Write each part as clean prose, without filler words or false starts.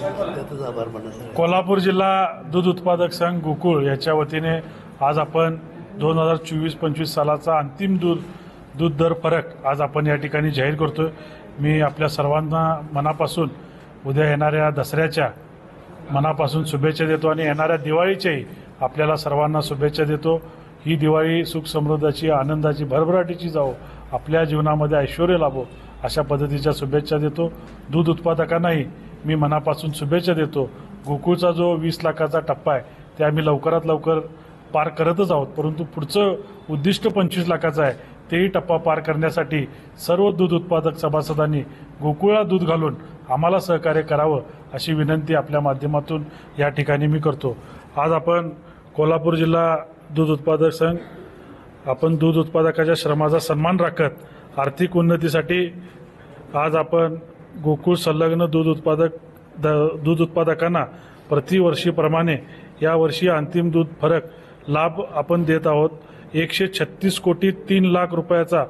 त्यातच आभार मानत. कोल्हापूर जिल्हा दूध उत्पादक संघ गोकुळ याच्या वतीने आज आपण 2024-25 सालाचा अंतिम दूध दर फरक आज आपण या ठिकाणी जाहीर करतोय. मी आपल्या सर्वांना मनापासून उद्या येणाऱ्या दसऱ्याच्या मनापासून शुभेच्छा देतो आणि येणाऱ्या दिवाळीच्याही आपल्याला सर्वांना शुभेच्छा देतो. ही दिवाळी सुख समृद्धाची, आनंदाची, भरभराटीची जावो, आपल्या जीवनामध्ये ऐश्वर्य लाभो अशा पद्धतीच्या शुभेच्छा देतो. दूध उत्पादकांनाही मी मनापासून शुभेच्छा देतो. गोकुळचा जो 20 लाखाचा टप्पा आहे ते आम्ही लवकरात लवकर पार करतच आहोत, परंतु पुढचं उद्दिष्ट 25 लाखाचं आहे. तेही टप्पा पार करण्यासाठी सर्व दूध उत्पादक सभासदांनी गोकुळला दूध घालून आम्हाला सहकार्य करावं अशी विनंती आपल्या माध्यमातून या ठिकाणी मी करतो. आज आपण कोल्हापूर जिल्हा दूध उत्पादक संघ आपण दूध उत्पादकाच्या श्रमाचा सन्मान राखत आर्थिक उन्नतीसाठी आज आपण गोकुळ संलग्न दूध उत्पादकांना प्रतिवर्षीप्रमाणे यावर्षी अंतिम दूध फरक लाभ आपण देत आहोत. 136 कोटी 3 लाख रुपयाचा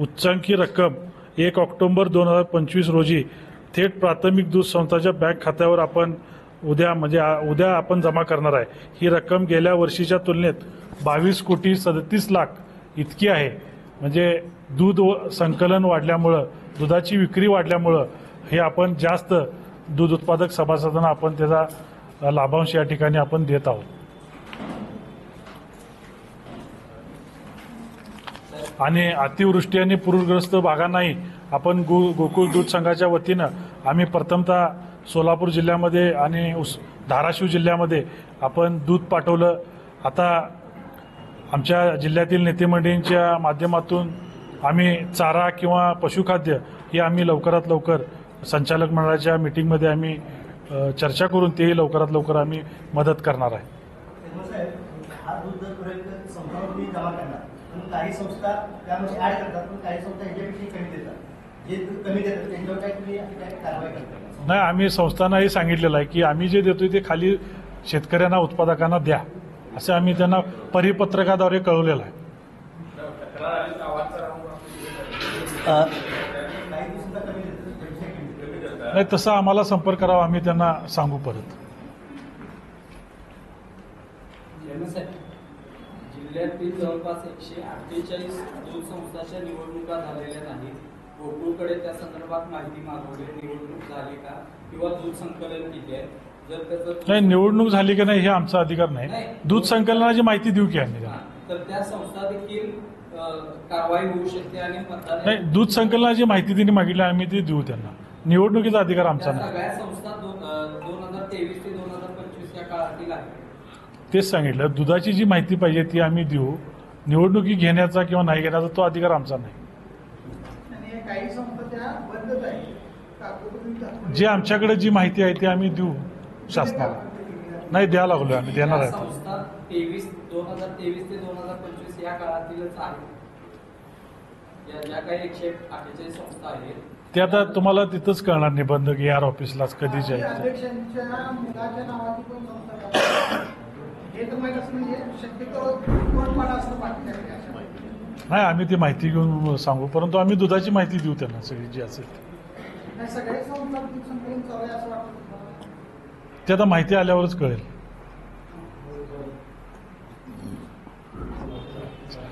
उच्चांकी रक्कम 1 ऑक्टोबर 2025 रोजी थेट प्राथमिक दूध संस्थांच्या बँक खात्यावर आपण उद्या आपण जमा करणार आहे. ही रक्कम गेल्या वर्षीच्या तुलनेत 22 कोटी 37 लाख इतकी आहे. म्हणजे दूध संकलन वाढल्यामुळं, दुधाची विक्री वाढल्यामुळं हे आपण जास्त दूध उत्पादक सभासदांना आपण त्याचा लाभांश या ठिकाणी आपण देत आहोत. आणि अतिवृष्टी आणि पूरग्रस्त भागांनाही आपण गोकुळ दूध संघाच्या वतीनं आम्ही प्रथमतः सोलापूर जिल्ह्यामध्ये आणि धाराशिव जिल्ह्यामध्ये आपण दूध पाठवलं. आता आमच्या जिल्ह्यातील नेतेमंडळींच्या माध्यमातून आम्ही चारा किंवा पशुखाद्य हे आम्ही लवकरात लवकर संचालक मंडळाच्या मीटिंगमध्ये आम्ही चर्चा करून तेही लवकरात लवकर आम्ही मदत करणार आहे. काही संस्था त्यामध्ये ऍड करतात, पण काही संस्था ह्याच्यापेक्षा कमी देतात. जे कमी देतात त्यांच्यावर काय तुम्ही कारवाई करता? नाही, आम्ही संस्थांनाही सांगितलेलं आहे की आम्ही जे देतोय ते खाली शेतकऱ्यांना, उत्पादकांना द्या, असं आम्ही त्यांना परिपत्रकाद्वारे कळवलेलं आहे. नाही, तसं आम्हाला संपर्क करावा, आम्ही त्यांना सांगू परत. जिल्ह्यातील जवळपास 148 दूध संस्थांच्या निवडणुका झालेल्या नाहीत. गोकुळकडे त्या संदर्भात माहिती मागवली, निवडणूक झाली का किंवा दूध संकलन किती आहे? जर त्याचं नाही, निवडणूक झाली की नाही हे आमचा अधिकार नाही. दूध संकलनाची माहिती देऊ की आम्ही, तर त्या संस्था देखील कारवाई होऊ शकते आणि मतदान. नाही, दूध संकलनाची माहिती त्यांनी मागितली, आम्ही ती देऊ त्यांना. निवडणुकीचा अधिकार आमचा नाही. सगळ्या संस्था 2023 ते 2025 या काळातील आहेत. तेच सांगितलं, दुधाची जी माहिती पाहिजे ती आम्ही देऊ. निवडणुकी घेण्याचा किंवा नाही घेण्याचा तो अधिकार आमचा नाही. काही संस्था त्या बंदच आहे. जे आमच्याकडे जी माहिती आहे ती आम्ही देऊ शासनाला. नाही, द्यायला लागलो, आम्ही देणार आहे. संस्था 2023 ते 2025 या काळातीलच आहेत. या ज्या काही 148 संस्था आहेत ते आता तुम्हाला तिथंच कळणार, निबंधक AR ऑफिसलाच कधी जाईल. अध्यक्षांच्या मुलाच्या नावाची पण संस्था हे तर माहित असं म्हणजे शक्यतो कोणपाडा असं बाकी नाही, आम्ही ती माहिती घेऊन सांगू, परंतु आम्ही दुधाची माहिती देऊ त्यांना सगळी जी असेल. सगळे संस्था दूध संकलन चालू आहे असं वाटतं. ते आता माहिती आल्यावरच कळेल.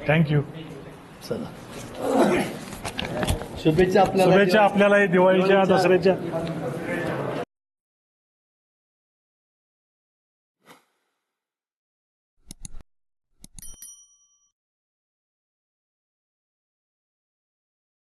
थँक्यू. चला, शुभेच्छा आपल्याला. शुभेच्छा आपल्याला दिवाळीच्या, दसऱ्याच्या.